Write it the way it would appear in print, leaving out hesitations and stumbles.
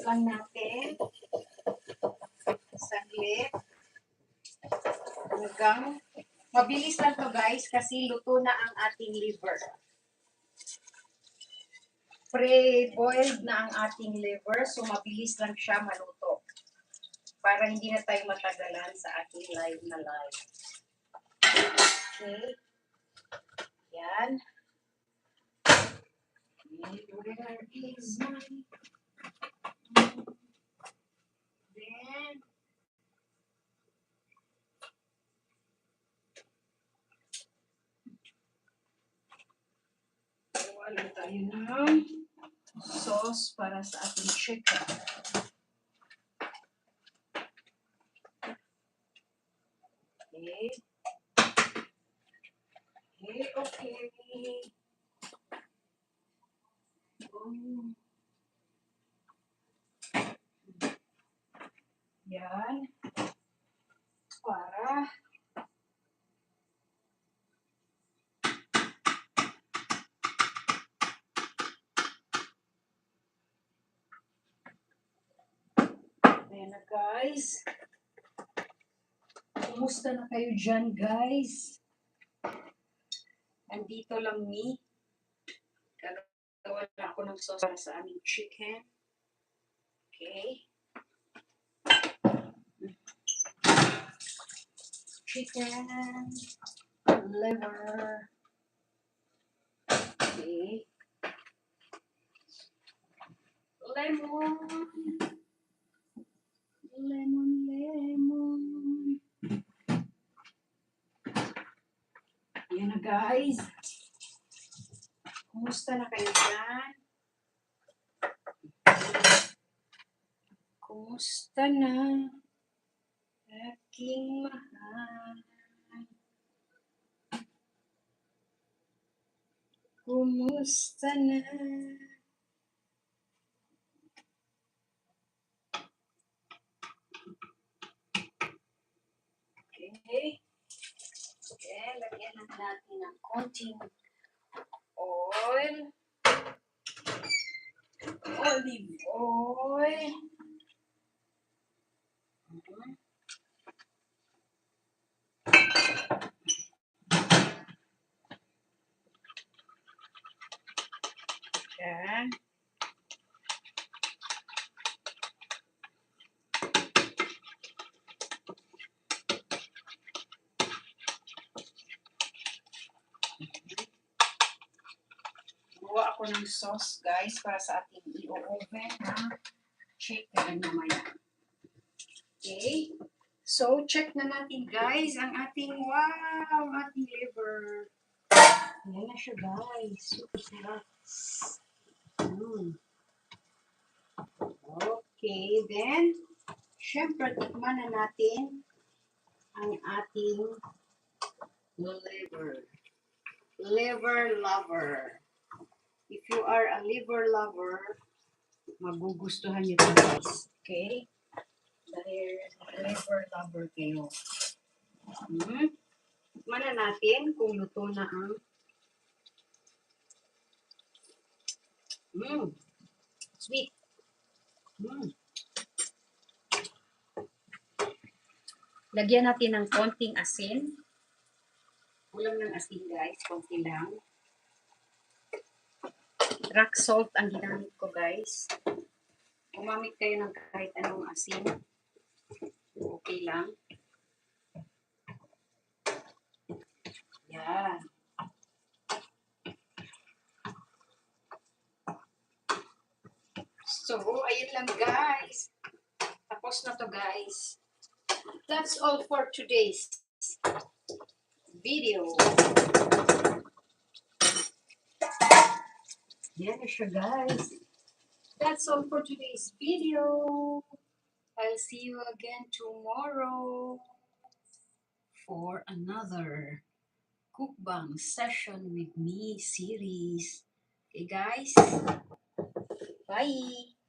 lang natin. Saglit. Hanggang mabilis lang to guys kasi luto na ang ating liver. Pre-boiled na ang ating liver so mabilis lang siya maluto. Para hindi na tayo matagalan sa ating live na live. Okay. Yan. Where is my... Then... Wala tayo ng sauce para sa ating chicken. Okay. Okay. Oh. Yan. Para ayan na guys. Kumusta na kayo dyan guys? Andito lang ni. Gagawa na ako ng sauce para sa aming chicken. Okay. Chicken. Liver. Okay. Lemon. Lemon. Ayan na guys. Kumusta na kayo dyan? Kumusta na aking mahal? Kumusta na? Okay. Okay, lagyan lang natin ng konting oil. Olive oil. Yan. Gawa ako ng sauce guys para sa ating i-oven na chicken mamaya. Okay. So, check na natin guys ang ating, wow, ating liver. Ayan na siya guys. Super sarap. Okay, then, syempre, tikman na natin ang ating liver. Liver lover. If you are a liver lover, magugustuhan nyo ito guys. Okay? Dahil liver lover kayo. Tikman na natin kung luto na ang sweet. Lagyan natin ng konting asin. Kulang ng asin guys, konti lang. Rock salt ang ginamit ko guys. Gumamit kayo ng kahit anong asin. Okay lang. Yan. So, ayun lang guys. Tapos na to guys. That's all for today's video. Yan na siya guys. That's all for today's video. I'll see you again tomorrow for another cookbang session with me series. Okay guys? Bye!